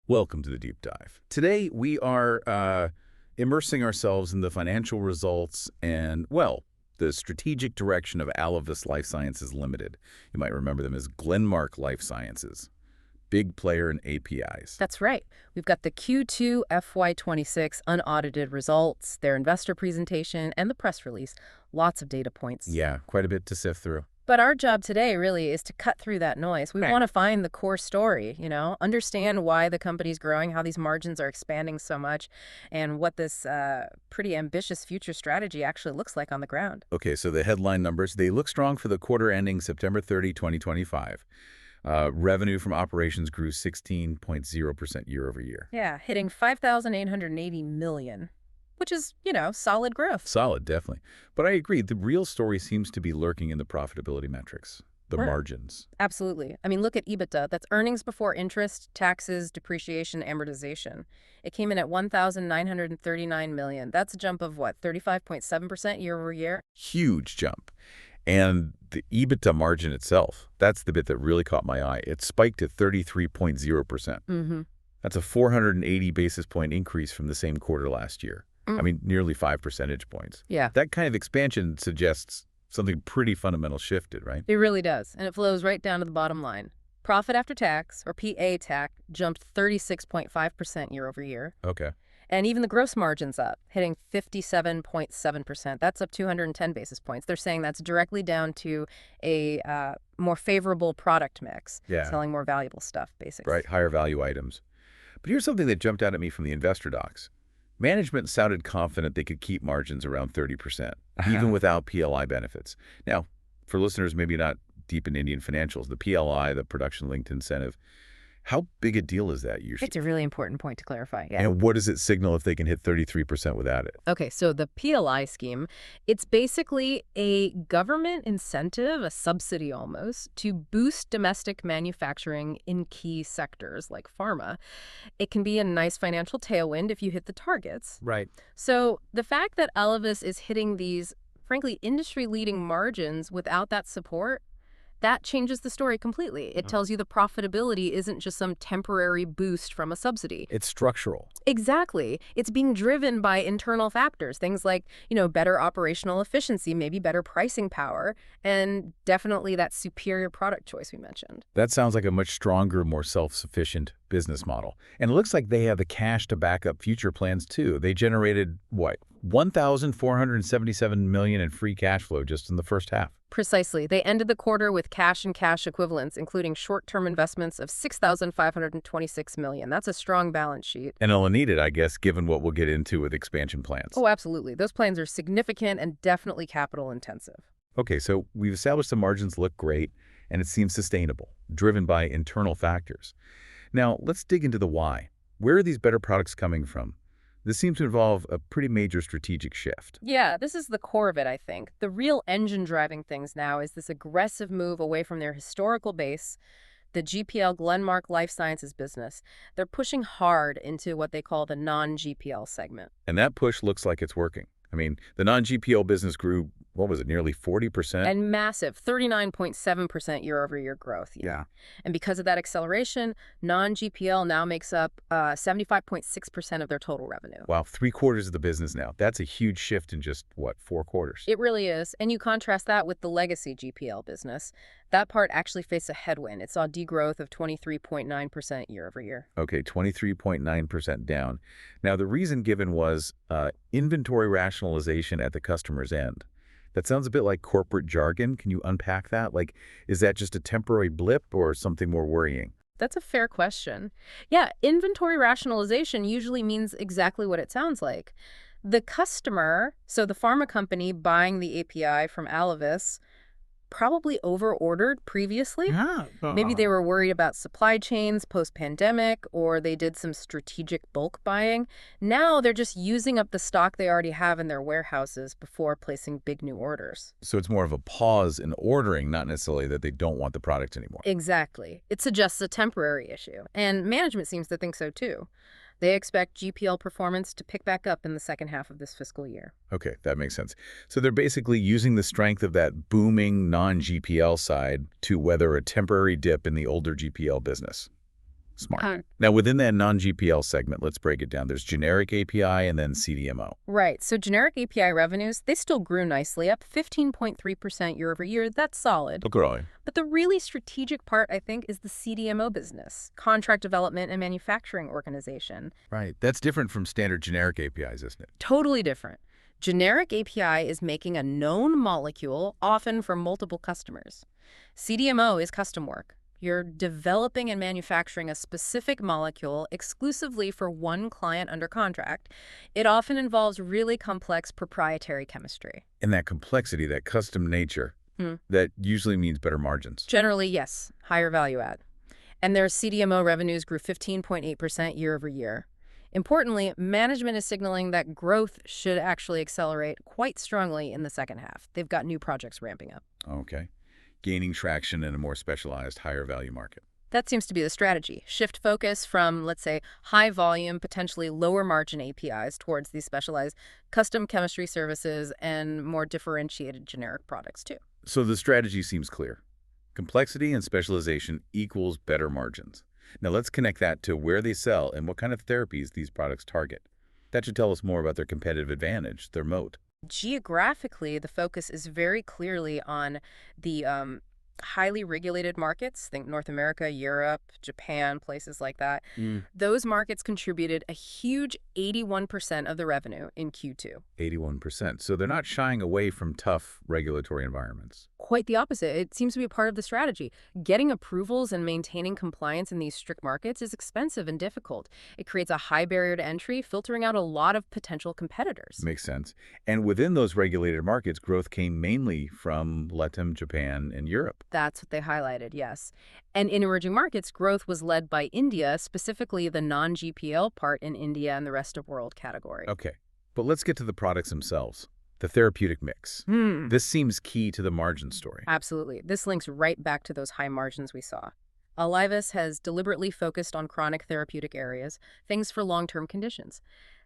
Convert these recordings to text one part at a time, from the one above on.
Welcome to the Deep Dive. Today, we are immersing ourselves in the financial results and, well, the strategic direction of Alivus Life Sciences Limited. You might remember them as Glenmark Life Sciences, big player in APIs. That's right. We've got the Q2 FY26 unaudited results, their investor presentation, and the press release. Lots of data points. Yeah, quite a bit to sift through. But our job today really is to cut through that noise. We want to find the core story, understand why the company's growing, how these margins are expanding so much, and what this pretty ambitious future strategy actually looks like on the ground. Okay, so the headline numbers, they look strong for the quarter ending September 30, 2025. Revenue from operations grew 16.0% year over year. Yeah, hitting $5,880 million. Which is, solid growth. Solid, definitely. But I agree, the real story seems to be lurking in the profitability metrics, the margins. Absolutely. I mean, look at EBITDA. That's earnings before interest, taxes, depreciation, amortization. It came in at $1,939 million. That's a jump of, 35.7% year over year? Huge jump. And the EBITDA margin itself, that's the bit that really caught my eye. It spiked to 33.0%. Mm-hmm. That's a 480 basis point increase from the same quarter last year. I mean, nearly 5 percentage points. Yeah. That kind of expansion suggests something pretty fundamental shifted, right? It really does, and it flows right down to the bottom line. Profit after tax, or PATAC, jumped 36.5% year over year. Okay. And even the gross margin's up, hitting 57.7%. That's up 210 basis points. They're saying that's directly down to a more favorable product mix, selling more valuable stuff, basically. Right, higher value items. But here's something that jumped out at me from the investor docs. Management sounded confident they could keep margins around 30%, even without PLI benefits. Now, for listeners maybe not deep in Indian financials, the PLI, the production-linked incentive, how big a deal is that usually? It's a really important point to clarify, yeah. And what does it signal if they can hit 33% without it? Okay, so the PLI scheme, it's basically a government incentive, a subsidy almost, to boost domestic manufacturing in key sectors like pharma. It can be a nice financial tailwind if you hit the targets. Right. So the fact that Alivus is hitting these, frankly, industry-leading margins without that support, that changes the story completely. It tells you the profitability isn't just some temporary boost from a subsidy. It's structural. Exactly. It's being driven by internal factors, things like, better operational efficiency, maybe better pricing power, and definitely that superior product choice we mentioned. That sounds like a much stronger, more self-sufficient business model. And it looks like they have the cash to back up future plans, too. They generated, $1,477 million in free cash flow just in the first half. Precisely. They ended the quarter with cash and cash equivalents, including short-term investments of $6,526 million. That's a strong balance sheet. And it'll need it, I guess, given what we'll get into with expansion plans. Oh, absolutely. Those plans are significant and definitely capital intensive. Okay, so we've established the margins look great, and it seems sustainable, driven by internal factors. Now, let's dig into the why. Where are these better products coming from? This seems to involve a pretty major strategic shift. Yeah, this is the core of it, I think. The real engine driving things now is this aggressive move away from their historical base, the GPL Glenmark Life Sciences business. They're pushing hard into what they call the non-GPL segment. And that push looks like it's working. I mean, the non-GPL business grew, nearly 40%? And massive, 39.7% year-over-year growth. Yeah. And because of that acceleration, non-GPL now makes up 75.6% of their total revenue. Wow, 3/4 of the business now. That's a huge shift in just, 4 quarters? It really is. And you contrast that with the legacy GPL business. That part actually faced a headwind. It saw degrowth of 23.9% year-over-year. Okay, 23.9% down. Now, the reason given was inventory rationalization at the customer's end. That sounds a bit like corporate jargon. Can you unpack that? Is that just a temporary blip or something more worrying? That's a fair question. Yeah, inventory rationalization usually means exactly what it sounds like. The customer, so the pharma company buying the API from Alivus, probably over-ordered previously. Maybe they were worried about supply chains post-pandemic, or they did some strategic bulk buying. Now they're just using up the stock they already have in their warehouses before placing big new orders. So it's more of a pause in ordering, not necessarily that they don't want the product anymore. Exactly. It suggests a temporary issue, and management seems to think so too. They expect GPL performance to pick back up in the second half of this fiscal year. Okay, that makes sense. So they're basically using the strength of that booming non-GPL side to weather a temporary dip in the older GPL business. Smart. Huh. Now, within that non-GPL segment, let's break it down. There's generic API and then CDMO. Right. So generic API revenues, they still grew nicely, up 15.3% year over year. That's solid. Okay. But the really strategic part, I think, is the CDMO business, contract development and manufacturing organization. Right. That's different from standard generic APIs, isn't it? Totally different. Generic API is making a known molecule, often for multiple customers. CDMO is custom work. You're developing and manufacturing a specific molecule exclusively for one client under contract. It often involves really complex proprietary chemistry. And that complexity, that custom nature, Hmm. that usually means better margins. Generally, yes, higher value add. And their CDMO revenues grew 15.8% year over year. Importantly, management is signaling that growth should actually accelerate quite strongly in the second half. They've got new projects ramping up. Okay. Gaining traction in a more specialized, higher value market. That seems to be the strategy. Shift focus from, let's say, high volume, potentially lower margin APIs towards these specialized custom chemistry services and more differentiated generic products too. So the strategy seems clear. Complexity and specialization equals better margins. Now let's connect that to where they sell and what kind of therapies these products target. That should tell us more about their competitive advantage, their moat. Geographically, the focus is very clearly on the highly regulated markets. Think North America, Europe, Japan, places like that. Those markets contributed a huge 81% of the revenue in Q2. 81%. So they're not shying away from tough regulatory environments. Quite the opposite. It seems to be a part of the strategy. Getting approvals and maintaining compliance in these strict markets is expensive and difficult. It creates a high barrier to entry, filtering out a lot of potential competitors. Makes sense. And within those regulated markets, growth came mainly from LATAM, Japan, and Europe. That's what they highlighted, yes. And in emerging markets, growth was led by India, specifically the non-GPL part in India and the rest of world category. Okay, but let's get to the products themselves, the therapeutic mix. This seems key to the margin story. Absolutely. This links right back to those high margins we saw. Alivus has deliberately focused on chronic therapeutic areas, things for long-term conditions.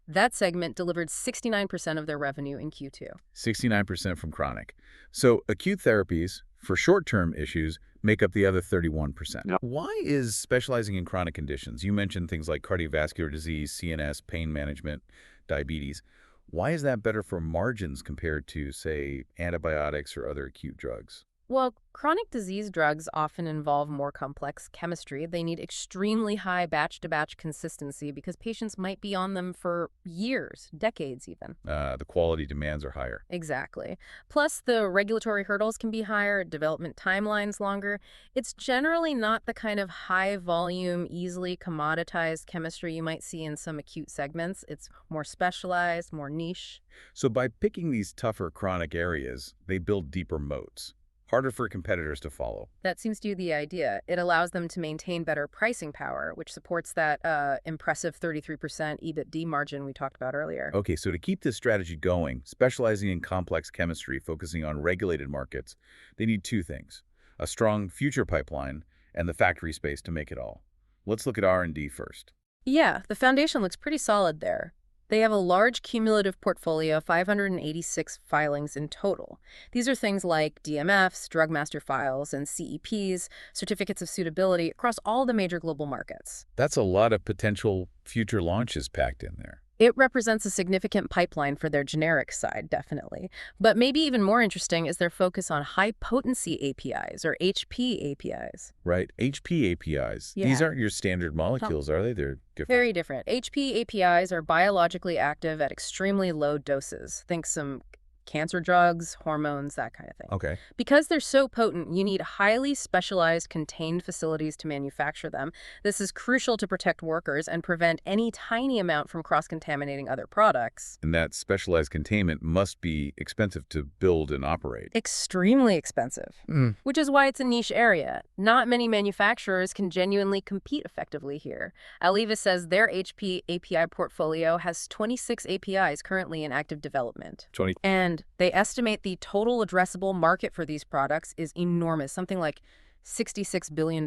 That segment delivered 69% of their revenue in Q2. 69% from chronic. So acute therapies for short-term issues make up the other 31%. Yep. Why is specializing in chronic conditions? You mentioned things like cardiovascular disease, CNS, pain management, diabetes. Why is that better for margins compared to, say, antibiotics or other acute drugs? Well, chronic disease drugs often involve more complex chemistry. They need extremely high batch-to-batch consistency because patients might be on them for years, decades even. The quality demands are higher. Exactly. Plus, the regulatory hurdles can be higher, development timelines longer. It's generally not the kind of high-volume, easily commoditized chemistry you might see in some acute segments. It's more specialized, more niche. So by picking these tougher chronic areas, they build deeper moats. Harder for competitors to follow. That seems to be the idea. It allows them to maintain better pricing power, which supports that impressive 33% EBITDA margin we talked about earlier. Okay, so to keep this strategy going, specializing in complex chemistry, focusing on regulated markets, they need two things: a strong future pipeline and the factory space to make it all. Let's look at R&D first. Yeah, the foundation looks pretty solid there. They have a large cumulative portfolio, 586 filings in total. These are things like DMFs, drug master files, and CEPs, certificates of suitability, across all the major global markets. That's a lot of potential future launches packed in there. It represents a significant pipeline for their generic side, definitely. But maybe even more interesting is their focus on high-potency APIs, or HP APIs. Right, HP APIs. Yeah. These aren't your standard molecules, are they? They're different. Very different. HP APIs are biologically active at extremely low doses. Think some cancer drugs, hormones, that kind of thing. Okay. Because they're so potent, you need highly specialized contained facilities to manufacture them. This is crucial to protect workers and prevent any tiny amount from cross-contaminating other products. And that specialized containment must be expensive to build and operate. Extremely expensive, which is why it's a niche area. Not many manufacturers can genuinely compete effectively here. Alivus says their HP API portfolio has 26 APIs currently in active development. 20. And they estimate the total addressable market for these products is enormous, something like $66 billion.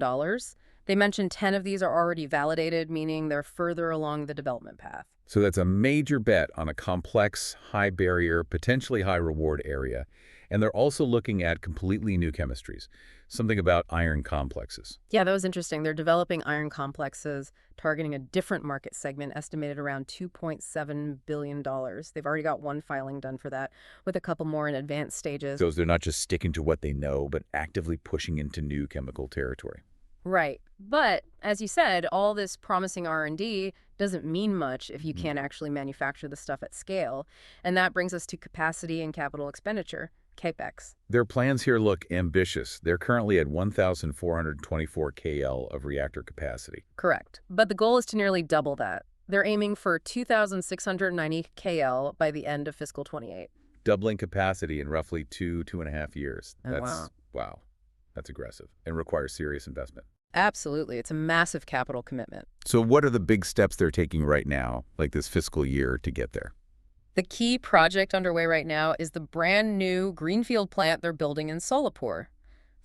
They mentioned 10 of these are already validated, meaning they're further along the development path. So that's a major bet on a complex, high barrier, potentially high reward area. And they're also looking at completely new chemistries, something about iron complexes. Yeah, that was interesting. They're developing iron complexes targeting a different market segment estimated around $2.7 billion. They've already got one filing done for that, with a couple more in advanced stages. So they're not just sticking to what they know, but actively pushing into new chemical territory. Right. But as you said, all this promising R&D doesn't mean much if you Mhm. can't actually manufacture the stuff at scale. And that brings us to capacity and capital expenditure, CapEx. Their plans here look ambitious. They're currently at 1,424 KL of reactor capacity, Correct. But the goal is to nearly double that. They're aiming for 2,690 KL by the end of fiscal 28. doubling capacity in roughly 2.5 years. Oh, wow. Wow, that's aggressive and requires serious investment. Absolutely. It's a massive capital commitment. So what are the big steps they're taking right now, like this fiscal year, to get there? The key project underway right now is the brand new greenfield plant they're building in Solapur.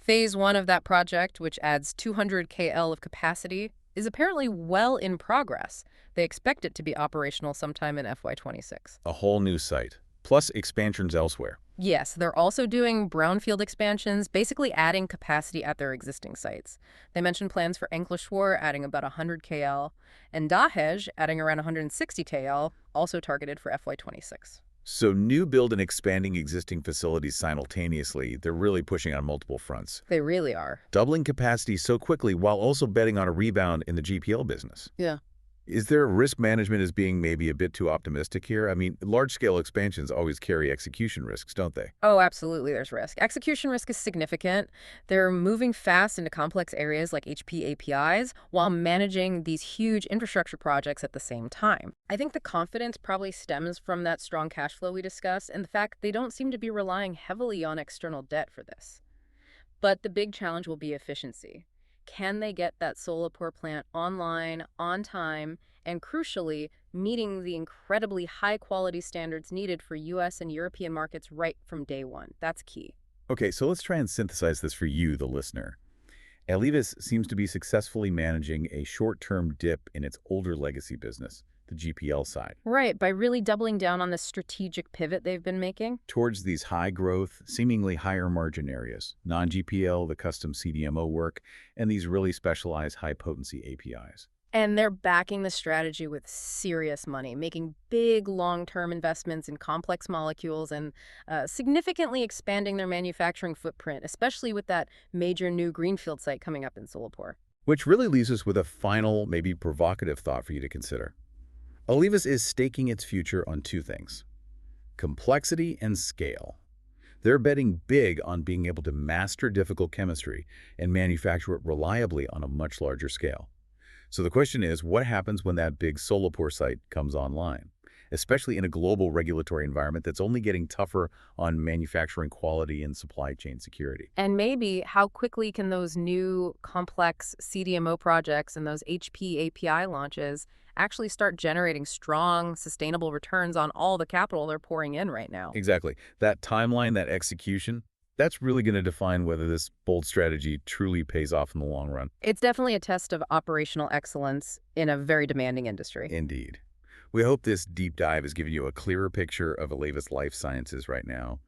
Phase 1 of that project, which adds 200 KL of capacity, is apparently well in progress. They expect it to be operational sometime in FY26. A whole new site, plus expansions elsewhere. Yes, they're also doing brownfield expansions, basically adding capacity at their existing sites. They mentioned plans for Ankleshwar adding about 100 KL, and Dahej adding around 160 KL, also targeted for FY26. So new build and expanding existing facilities simultaneously, they're really pushing on multiple fronts. They really are. Doubling capacity so quickly while also betting on a rebound in the GPL business. Yeah. Is there risk management as being maybe a bit too optimistic here? I mean, large-scale expansions always carry execution risks, don't they? Oh, absolutely, there's risk. Execution risk is significant. They're moving fast into complex areas like HP APIs while managing these huge infrastructure projects at the same time. I think the confidence probably stems from that strong cash flow we discussed and the fact they don't seem to be relying heavily on external debt for this. But the big challenge will be efficiency. Can they get that Solapur plant online, on time, and crucially, meeting the incredibly high quality standards needed for US and European markets right from day one? That's key. Okay, so let's try and synthesize this for you, the listener. Alivus seems to be successfully managing a short-term dip in its older legacy business, the GPL side, Right, by really doubling down on the strategic pivot they've been making. towards these high-growth, seemingly higher-margin areas, non-GPL, the custom CDMO work, and these really specialized high-potency APIs. And they're backing the strategy with serious money, making big long-term investments in complex molecules and significantly expanding their manufacturing footprint, especially with that major new greenfield site coming up in Solapur. Which really leaves us with a final, maybe provocative thought for you to consider. Alivus is staking its future on two things: complexity and scale. They're betting big on being able to master difficult chemistry and manufacture it reliably on a much larger scale. So the question is, what happens when that big Solapur site comes online, especially in a global regulatory environment that's only getting tougher on manufacturing quality and supply chain security? And maybe how quickly can those new complex CDMO projects and those HP API launches actually start generating strong, sustainable returns on all the capital they're pouring in right now? Exactly. That timeline, that execution, that's really going to define whether this bold strategy truly pays off in the long run. It's definitely a test of operational excellence in a very demanding industry. Indeed. We hope this deep dive has given you a clearer picture of Alivus Life Sciences right now.